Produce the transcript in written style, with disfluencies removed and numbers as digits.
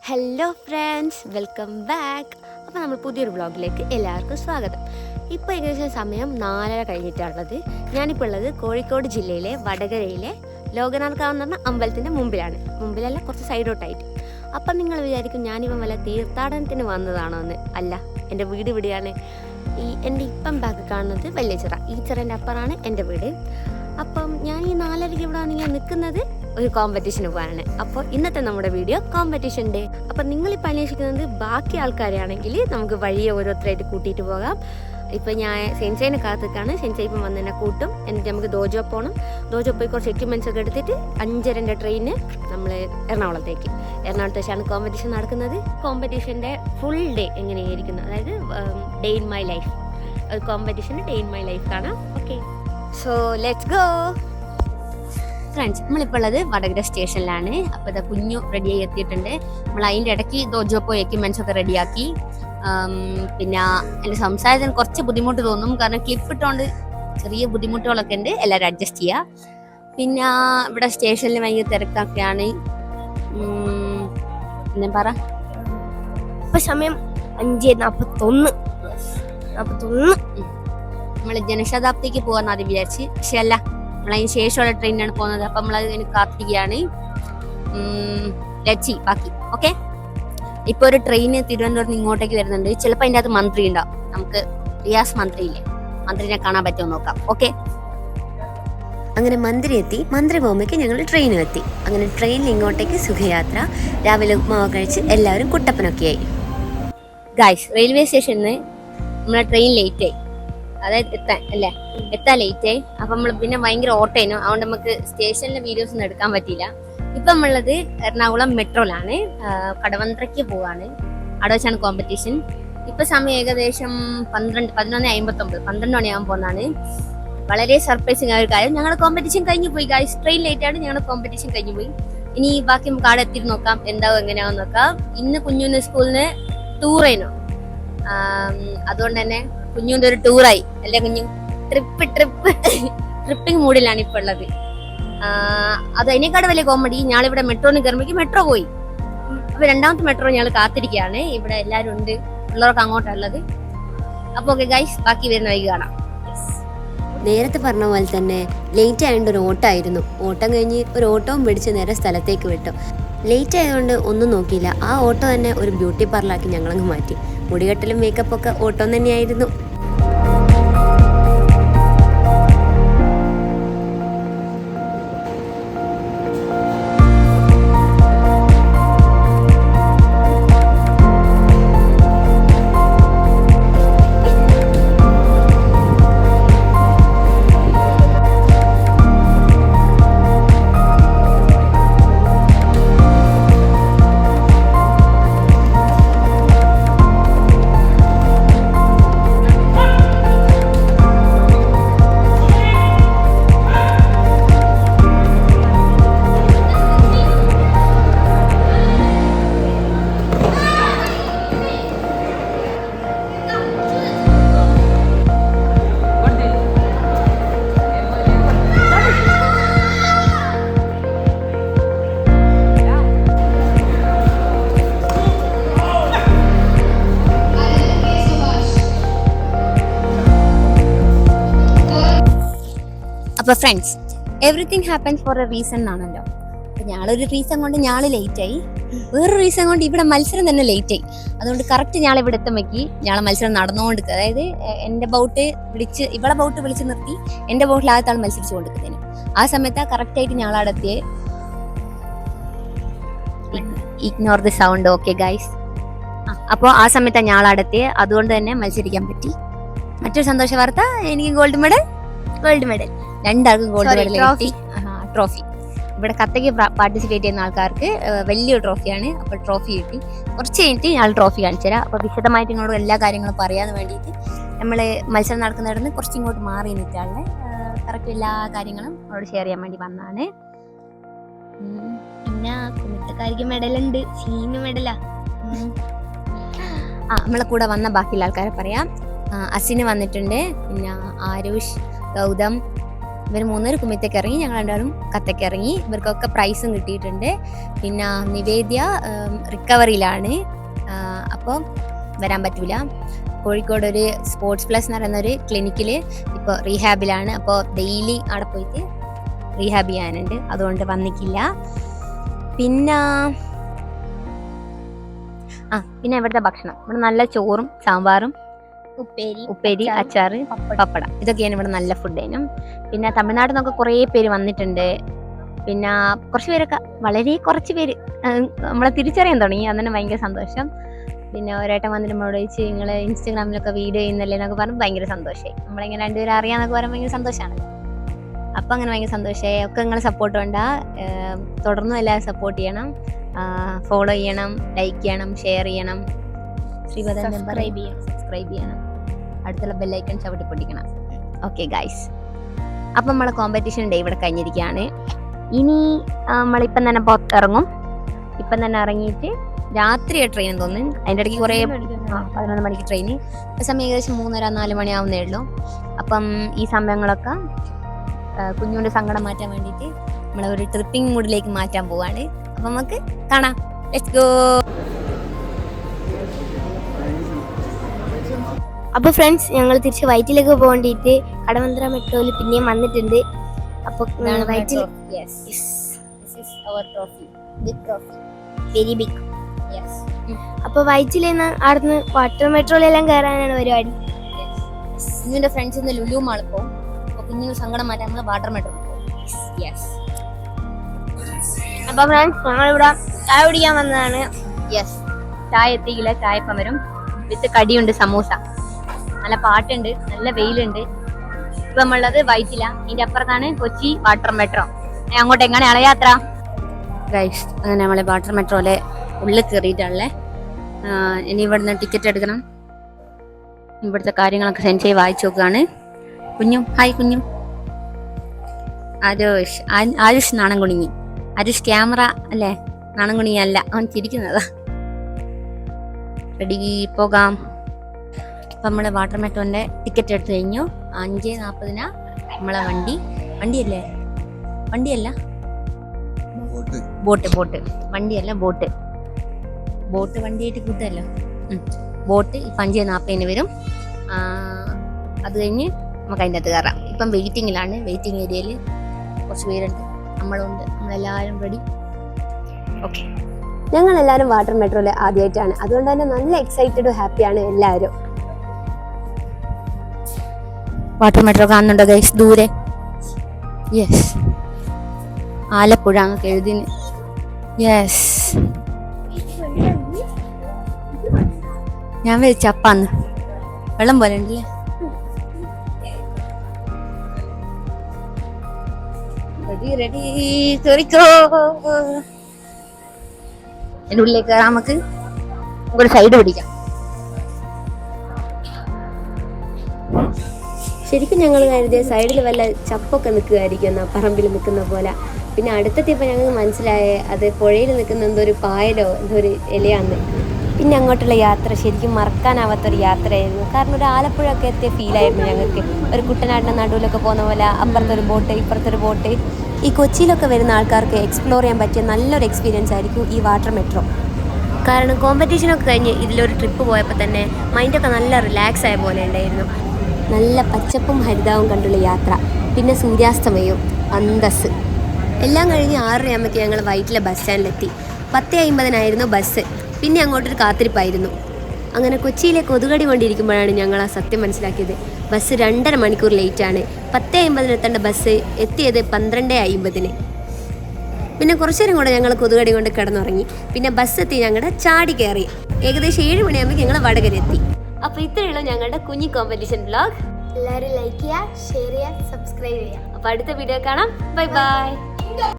Hello friends, welcome back. അപ്പോൾ നമ്മൾ പുതിയൊരു വ്ളോഗിലേക്ക് എല്ലാവർക്കും സ്വാഗതം. ഇപ്പോൾ ഏകദേശം സമയം 4:30 കഴിഞ്ഞിട്ടുള്ളത്. ഞാനിപ്പോൾ ഉള്ളത് കോഴിക്കോട് ജില്ലയിലെ വടകരയിലെ ലോകനാഥകാവ് എന്ന് പറഞ്ഞ അമ്പലത്തിൻ്റെ മുമ്പിലല്ല, കുറച്ച് സൈഡോട്ടായിട്ട്. അപ്പം നിങ്ങൾ വിചാരിക്കും ഞാനിപ്പം വല്ല തീർത്ഥാടനത്തിന് വന്നതാണോ എന്ന്. അല്ല, എൻ്റെ വീട് ഇവിടെയാണ്. എൻ്റെ ഇപ്പം ബാക്ക് കാണുന്നത് വലിയച്ചിറ, ഈ ചിറൻ്റെ അപ്പുറമാണ് എൻ്റെ വീട്. അപ്പം ഞാൻ ഈ 4:30 ഇവിടെ ആണെങ്കിൽ നിൽക്കുന്നത് ഒരു കോമ്പറ്റീഷന് പോകാനാണ്. അപ്പോൾ ഇന്നത്തെ നമ്മുടെ വീഡിയോ കോമ്പറ്റീഷൻ ഡേ. അപ്പം നിങ്ങളിപ്പോൾ അന്വേഷിക്കുന്നത് ബാക്കി ആൾക്കാരെയാണെങ്കിൽ നമുക്ക് വഴിയെ ഓരോരുത്തരായിട്ട് കൂട്ടിയിട്ട് പോകാം. ഇപ്പം ഞാൻ സെൻസൈനെ കാത്തിക്കാണ്. സെൻസൈ ഇപ്പം വന്ന് എന്നെ കൂട്ടും. എന്നിട്ട് നമുക്ക് ദോജോ പോകണം. ദോജോ പോയി കുറച്ച് എക്യുപ്മെൻറ്റ്സ് ഒക്കെ എടുത്തിട്ട് 5:30 ട്രെയിന് നമ്മൾ എറണാകുളത്ത് വെച്ചാണ് കോമ്പറ്റീഷൻ നടക്കുന്നത്. കോമ്പറ്റീഷൻ്റെ ഫുൾ ഡേ എങ്ങനെയായിരിക്കുന്നത്, അതായത് ഡേ ഇൻ മൈ ലൈഫ്, കോമ്പറ്റീഷൻ്റെ ഡേ ഇൻ മൈ ലൈഫ് കാണാം. Okay, so let's go friends. നമ്മളിപ്പോൾ ഉള്ളത് വടകര സ്റ്റേഷനിലാണ്. അപ്പോൾ ഇത് കുഞ്ഞു റെഡിയായി എത്തിയിട്ടുണ്ട്. നമ്മൾ അതിൻ്റെ ഇടയ്ക്ക് ദോജോ പോയി എക്യുപ്മെൻറ്റ്സ് ഒക്കെ റെഡിയാക്കി. പിന്നെ എൻ്റെ സംസാരത്തിന് കുറച്ച് ബുദ്ധിമുട്ട് തോന്നും, കാരണം ക്ലിപ്പ് ഇട്ടുകൊണ്ട് ചെറിയ ബുദ്ധിമുട്ടുകളൊക്കെ ഉണ്ട്. എല്ലാവരും അഡ്ജസ്റ്റ് ചെയ്യുക. പിന്നെ ഇവിടെ സ്റ്റേഷനിൽ ഭയങ്കര തിരക്കൊക്കെയാണ്. എന്താ പറ, ഇപ്പം സമയം 5:41. നമ്മൾ ജനശതാബ്ദിക്ക് പോകാമെന്ന് ആദ്യം വിചാരിച്ച്, പക്ഷെ അല്ല, നമ്മളതിന് ശേഷമുള്ള ട്രെയിനാണ് പോകുന്നത്. അപ്പം നമ്മളത് കാത്തിരിക്കുകയാണ്. ലച്ചി ബാക്കി ഓക്കെ. ഇപ്പോൾ ഒരു ട്രെയിന് തിരുവനന്തപുരത്ത് ഇങ്ങോട്ടേക്ക് വരുന്നുണ്ട്. ചിലപ്പോൾ അതിൻ്റെ അകത്ത് മന്ത്രി ഉണ്ടാവും. നമുക്ക് റിയാസ് മന്ത്രിയില്ലേ, മന്ത്രിനെ കാണാൻ പറ്റുമോ നോക്കാം. ഓക്കെ, അങ്ങനെ മന്ത്രി എത്തി. മന്ത്രി പോകുമ്പോഴേക്ക് ഞങ്ങൾ ട്രെയിനും എത്തി. അങ്ങനെ ട്രെയിനിൽ ഇങ്ങോട്ടേക്ക് സുഖയാത്ര. രാവിലെ ഉപ്മാവ് കഴിച്ച് എല്ലാവരും കുട്ടപ്പനൊക്കെയായി. ഗായ്സ്, റെയിൽവേ സ്റ്റേഷനിൽ നമ്മളെ ട്രെയിൻ ലേറ്റായി, അതായത് എത്താൻ ലേറ്റായി. അപ്പം നമ്മൾ പിന്നെ ഭയങ്കര ഓട്ടേനു, അതുകൊണ്ട് നമുക്ക് സ്റ്റേഷനിലെ വീഡിയോസ് ഒന്നും എടുക്കാൻ പറ്റിയില്ല. ഇപ്പം നമ്മളുള്ളത് എറണാകുളം മെട്രോയിലാണ്. കടവന്ത്രയ്ക്ക് പോവാണ്. അവിടെ വെച്ചാണ് കോമ്പറ്റീഷൻ. ഇപ്പം സമയം ഏകദേശം 11:59, 12 മണിയാകാൻ പോകുന്നതാണ്. വളരെ സർപ്രൈസിങ് ആയ ഒരു കാര്യം, ഞങ്ങളുടെ കോമ്പറ്റീഷൻ കഴിഞ്ഞു പോയി ഗായ്സ്. ട്രെയിൻ ലേറ്റാണ്, ഞങ്ങളുടെ കോമ്പറ്റീഷൻ കഴിഞ്ഞു പോയി. ഇനി ബാക്കി നമുക്ക് അവിടെ എത്തിയിട്ട് നോക്കാം എന്താവും എങ്ങനെയാവും നോക്കാം. ഇന്ന് കുഞ്ഞുവിന് സ്കൂളിന് ടൂറേനു, അതുകൊണ്ട് തന്നെ കുഞ്ഞുവിന്റെ ഒരു ടൂറായി. അല്ലെ കുഞ്ഞു, ട്രിപ്പിംഗ് മൂഡിലാണ് ഇപ്പൊ ഉള്ളത്. അത് അതിനേക്കാട് വലിയ കോമഡി, ഞാളിവിടെ മെട്രോന്ന് കയറുമ്പോഴേക്ക് മെട്രോ പോയി. അപ്പൊ രണ്ടാമത്തെ മെട്രോ ഞങ്ങൾ കാത്തിരിക്കുകയാണ്. ഇവിടെ എല്ലാവരും ഉണ്ട്, ഉള്ളവർക്ക് അങ്ങോട്ടുള്ളത്. അപ്പൊ ഓക്കെ ഗൈസ്, ബാക്കി വരുന്ന വൈകി കാണാം. നേരത്തെ പറഞ്ഞ പോലെ തന്നെ ലേറ്റ് ആയതുകൊണ്ട് ഒരു ഓട്ടമായിരുന്നു. ഓട്ടം കഴിഞ്ഞ് ഒരു ഓട്ടവും പിടിച്ച് നേരെ സ്ഥലത്തേക്ക് വിട്ടു. ലേറ്റ് ആയതുകൊണ്ട് ഒന്നും നോക്കിയില്ല. ആ ഓട്ടോ തന്നെ ഒരു ബ്യൂട്ടി പാർലറാക്കി ഞങ്ങളങ്ങ് മാറ്റി. മുടികെട്ടലും മേക്കപ്പൊക്കെ ഓട്ടം തന്നെയായിരുന്നു. അപ്പോൾ friends, everything happens four A reason ആണല്ലോ. അപ്പോൾ ഞാളൊരു റീസൺ കൊണ്ട് ഞാൾ ലേറ്റായി, വേറൊരു റീസൺ കൊണ്ട് ഇവിടെ മത്സരം തന്നെ ലേറ്റായി. അതുകൊണ്ട് കറക്റ്റ് ഞാൾ ഇവിടെ എത്തുമ്പോഴേക്ക് ഞാളെ മത്സരം നടന്നുകൊണ്ടിരിക്കുക. അതായത് എൻ്റെ ഇവളെ ബൗട്ട് വിളിച്ച് നിർത്തി എൻ്റെ ബൗട്ടിലാകത്താൾ മത്സരിച്ചു കൊണ്ടിരിക്കുന്നതിന്. ആ സമയത്ത് കറക്റ്റായിട്ട് ഞാളവിടെ എത്തിയേ. Ignore the sound, okay guys. അപ്പോൾ ആ സമയത്താണ് ഞാളവിടെ എത്തിയേ, അതുകൊണ്ട് തന്നെ മത്സരിക്കാൻ പറ്റി. മറ്റൊരു സന്തോഷ വാർത്ത, എനിക്ക് ഗോൾഡ് മെഡൽ, രണ്ടാൾക്കും ഗോൾഡ് മെഡൽ കിട്ടി. ട്രോഫി ഇവിടെ കത്തയ്ക്ക് പാർട്ടിസിപ്പേറ്റ് ചെയ്യുന്ന ആൾക്കാർക്ക് വലിയൊരു ട്രോഫിയാണ്. അപ്പോൾ ട്രോഫി കിട്ടി. കുറച്ച് കഴിഞ്ഞിട്ട് ഞാൻ ട്രോഫി കാണിച്ചു തരാം. അപ്പോൾ വിശദമായിട്ട് നിങ്ങളോട് എല്ലാ കാര്യങ്ങളും പറയാൻ വേണ്ടിയിട്ട് നമ്മൾ മത്സരം നടക്കുന്നിടത്ത് കുറച്ച് ഇങ്ങോട്ട് മാറി നിന്നിട്ടാണ് കറക്റ്റ് എല്ലാ കാര്യങ്ങളും അവരോട് ഷെയർ ചെയ്യാൻ വേണ്ടി വന്നതാണ്. പിന്നെ കുമിത്തക്കാർക്ക് മെഡലുണ്ട്, സീന് മെഡലാ. നമ്മളെ കൂടെ വന്ന ബാക്കിയുള്ള ആൾക്കാരെ പറയാം. അസിന് വന്നിട്ടുണ്ട്, പിന്നെ ആരുഷ്, ഗൗതം, ഇവർ 3 കുമ്മിത്തേക്ക് ഇറങ്ങി, ഞങ്ങൾ രണ്ടാളും കത്തേക്ക് ഇറങ്ങി. ഇവർക്കൊക്കെ പ്രൈസും കിട്ടിയിട്ടുണ്ട്. പിന്നെ നിവേദ്യ റിക്കവറിയിലാണ്, അപ്പോൾ വരാൻ പറ്റൂല. കോഴിക്കോട് ഒരു സ്പോർട്സ് പ്ലസ് എന്ന് പറയുന്ന ഒരു ക്ലിനിക്കിൽ ഇപ്പോൾ റീഹാബിലാണ്. അപ്പോൾ ഡെയിലി അവിടെ പോയിട്ട് റീഹാബ് ചെയ്യാനുണ്ട്, അതുകൊണ്ട് വന്നിക്കില്ല. പിന്നെ ഇവിടുത്തെ ഭക്ഷണം, ഇവിടെ നല്ല ചോറും സാമ്പാറും ഉപ്പേരി അച്ചാറ് പപ്പട, ഇതൊക്കെയാണ് ഇവിടെ നല്ല ഫുഡ്. പിന്നെ തമിഴ്നാട്ടിൽ നിന്നൊക്കെ കുറേ പേര് വന്നിട്ടുണ്ട്. പിന്നെ കുറച്ച് പേരൊക്കെ, വളരെ കുറച്ച് പേര് നമ്മളെ തിരിച്ചറിയാൻ തുടങ്ങി, അതിന് ഭയങ്കര സന്തോഷം. പിന്നെ ഒരേട്ടം വന്നിട്ട് നമ്മളോട് ചോദിച്ചു, നിങ്ങൾ ഇൻസ്റ്റാഗ്രാമിലൊക്കെ വീഡിയോ ചെയ്യുന്നല്ലേ എന്നൊക്കെ പറഞ്ഞ് ഭയങ്കര സന്തോഷമായി. നമ്മളിങ്ങനെ രണ്ടുപേരും അറിയാന്നൊക്കെ പറയുമ്പോൾ ഭയങ്കര സന്തോഷമാണ്. അപ്പം അങ്ങനെ ഭയങ്കര സന്തോഷമായി. ഒക്കെ നിങ്ങൾ സപ്പോർട്ട് വേണ്ട, തുടർന്നും എല്ലാവരും സപ്പോർട്ട് ചെയ്യണം, ഫോളോ ചെയ്യണം, ലൈക്ക് ചെയ്യണം, ഷെയർ ചെയ്യണം, സബ്സ്ക്രൈബ് ചെയ്യണം, അടുത്തുള്ള ബെല്ലൈക്കൺ ചവിട്ടി പൊട്ടിക്കണം. ഓക്കെ ഗൈസ്, അപ്പം നമ്മളെ കോമ്പറ്റീഷൻ ഡേ ഇവിടെ കഴിഞ്ഞിരിക്കുകയാണ്. ഇനി നമ്മളിപ്പം തന്നെ പുറത്തിറങ്ങും. ഇപ്പം തന്നെ ഇറങ്ങിയിട്ട് രാത്രി ട്രെയിൻ തോന്നുന്നു, അതിൻ്റെ ഇടയ്ക്ക് കുറേ 11 മണിക്ക് ട്രെയിന്. സമയം ഏകദേശം 3:30-4 മണിയാവുന്നേ ഉള്ളൂ. അപ്പം ഈ സമയങ്ങളൊക്കെ കുഞ്ഞുവിൻ്റെ സങ്കടം മാറ്റാൻ വേണ്ടിയിട്ട് നമ്മളെ ഒരു ട്രിപ്പിംഗ് മൂഡിലേക്ക് മാറ്റാൻ പോവാണ്. അപ്പം നമുക്ക് കാണാം. Let's go. അപ്പോൾ ഫ്രണ്ട്സ്, ഞങ്ങൾ തിരിച്ച് വൈറ്റിലേക്ക് പോകേണ്ടിയിട്ട് കടവന്ത്ര മെട്രോയിൽ പിന്നെയും വന്നിട്ടുണ്ട്. അപ്പോൾ വൈറ്റിൽ വെരി ബിഗ്. അപ്പോൾ വൈറ്റിലേന്ന് അവിടുന്ന് വാട്ടർ മെട്രോയിലെല്ലാം കയറാനാണ് പരിപാടി. കുഞ്ഞിന്റെ ഫ്രണ്ട്സ് ഇന്ന് ലുലു മാളിൽ പോകും. അപ്പോൾ കുഞ്ഞിന് സങ്കടം മാറ്റാൻ നമ്മൾ വാട്ടർ മെട്രോ പോകും. അപ്പോൾ ഫ്രണ്ട്സ്, ഞങ്ങളിവിടെ ചായ കുടിക്കാൻ വന്നതാണ്. ചായ എത്തിയില്ല, ചായപ്പം വരും. വിത്ത് കടിയുണ്ട്, സമൂസ, നല്ല പാട്ടുണ്ട്, നല്ല വെയിലുണ്ട്. ഇപ്പൊ നമ്മളുള്ളത് വൈറ്റില, ഇതിന്റെ അപ്പുറത്താണ് കൊച്ചി വാട്ടർ മെട്രോ. അങ്ങോട്ട് എങ്ങനെയാണ് യാത്ര ഗൈസ്? അങ്ങനെ നമ്മളെ വാട്ടർ മെട്രോയിലെ ഉള്ളിൽ കയറിയിട്ടുള്ളേ. ഇനി ഇവിടുന്ന് ടിക്കറ്റ് എടുക്കണം. ഇവിടുത്തെ കാര്യങ്ങളൊക്കെ സെൻസ് വായിച്ചു നോക്കുകയാണ്. കുഞ്ഞും ഹായ് കുഞ്ഞും. ആരുഷ് നാണം കുണിങ്ങി. ആരുഷ് ക്യാമറ അല്ലേ, നാണം കുണിങ്ങല്ല, അവൻ ചിരിക്കുന്നതാ. റെഡി, പോകാം. അപ്പം നമ്മൾ വാട്ടർ മെട്രോൻ്റെ ടിക്കറ്റ് എടുത്തു കഴിഞ്ഞു. 5:40 നമ്മളെ വണ്ടിയല്ല ബോട്ട് വണ്ടിയല്ല, ബോട്ട് വണ്ടിയായിട്ട് കൂട്ടല്ലോ. ബോട്ട് ഇപ്പം 5:40 വരും. അത് കഴിഞ്ഞ് നമുക്ക് അതിൻ്റെ അകത്ത് കയറാം. ഇപ്പം വെയിറ്റിങ്ങിലാണ്. വെയിറ്റിംഗ് ഏരിയയിൽ കുറച്ച് പേരുണ്ട്, നമ്മളുണ്ട്, നമ്മളെല്ലാവരും റെഡി. ഓക്കെ, ഞങ്ങളെല്ലാവരും വാട്ടർ മെട്രോയിൽ ആദ്യമായിട്ടാണ്, അതുകൊണ്ട് തന്നെ നല്ല എക്സൈറ്റഡും ഹാപ്പിയാണ് എല്ലാവരും. വാട്ടർ മെട്രോ കാണുന്നുണ്ടോ ഗൈസ് ദൂരെ? യെസ്, ആലപ്പുഴ അങ്ങ് എഴുതി. യെസ്, ഞാൻ ചപ്പാന്ന് വെള്ളം പോലെ ഉണ്ടല്ലേ. റെഡി കേറിക്കോ. എൻ്റെ ഉള്ളിലേക്ക് കയറാം. നമുക്ക് ഒരു സൈഡ് പിടിക്കാം. ശരിക്കും ഞങ്ങൾ കരുതിയ സൈഡിൽ വല്ല ചപ്പൊക്കെ നിൽക്കുകയായിരിക്കും എന്നാ, പറമ്പിൽ നിൽക്കുന്ന പോലെ. പിന്നെ അടുത്തെത്തിയപ്പോൾ ഞങ്ങൾക്ക് മനസ്സിലായേ അത് പുഴയിൽ നിൽക്കുന്ന എന്തോ ഒരു പായലോ എന്തോ ഒരു ഇലയാന്ന്. പിന്നെ അങ്ങോട്ടുള്ള യാത്ര ശരിക്കും മറക്കാനാവാത്തൊരു യാത്രയായിരുന്നു. കാരണം ഒരു ആലപ്പുഴയൊക്കെ എത്തിയ ഫീലായിരുന്നു ഞങ്ങൾക്ക്. ഒരു കുട്ടനാടിൻ്റെ നടുവിലൊക്കെ പോകുന്ന പോലെ അപ്പുറത്തൊരു ബോട്ട് ഇപ്പുറത്തൊരു ബോട്ട്. ഈ കൊച്ചിയിലൊക്കെ വരുന്ന ആൾക്കാർക്ക് എക്സ്പ്ലോർ ചെയ്യാൻ പറ്റിയ നല്ലൊരു എക്സ്പീരിയൻസ് ആയിരിക്കും ഈ വാട്ടർ മെട്രോ. കാരണം കോമ്പറ്റീഷനൊക്കെ കഴിഞ്ഞ് ഇതിലൊരു ട്രിപ്പ് പോയപ്പോൾ തന്നെ മൈൻഡൊക്കെ നല്ല റിലാക്സ് ആയ പോലെ ഉണ്ടായിരുന്നു. നല്ല പച്ചപ്പും ഹരിതാവും കണ്ടുള്ള യാത്ര, പിന്നെ സൂര്യാസ്തമയവും അന്തസ് എല്ലാം കഴിഞ്ഞ് 6:30 ഞങ്ങൾ വൈറ്റിലെ ബസ് സ്റ്റാൻഡിലെത്തി. 10:50 ബസ്. പിന്നെ അങ്ങോട്ടൊരു കാത്തിരിപ്പായിരുന്നു. അങ്ങനെ കൊച്ചിയിലെ കൊതുകടി കൊണ്ടിരിക്കുമ്പോഴാണ് ഞങ്ങൾ ആ സത്യം മനസ്സിലാക്കിയത്. ബസ് 2.5 മണിക്കൂർ ലേറ്റാണ്. 10:50 എത്തേണ്ട ബസ് എത്തിയത് 12:50. പിന്നെ കുറച്ചു നേരം കൂടെ ഞങ്ങൾ കൊതുകടി കൊണ്ട് കിടന്നുറങ്ങി. പിന്നെ ബസ് എത്തി ഞങ്ങളുടെ ചാടി കയറി. ഏകദേശം 7 മണിയാകുമ്പോൾ ഞങ്ങൾ വടകര എത്തി. അപ്പോൾ ഇത്രയുള്ള ഞങ്ങളുടെ കുഞ്ഞി കോമ്പറ്റീഷൻ വ്ലോഗ്. എല്ലാവരും ലൈക്ക് ചെയ്യുക, ഷെയർ ചെയ്യുക, സബ്സ്ക്രൈബ് ചെയ്യുക. അപ്പോൾ അടുത്ത വീഡിയോ കാണാം. Bye bye.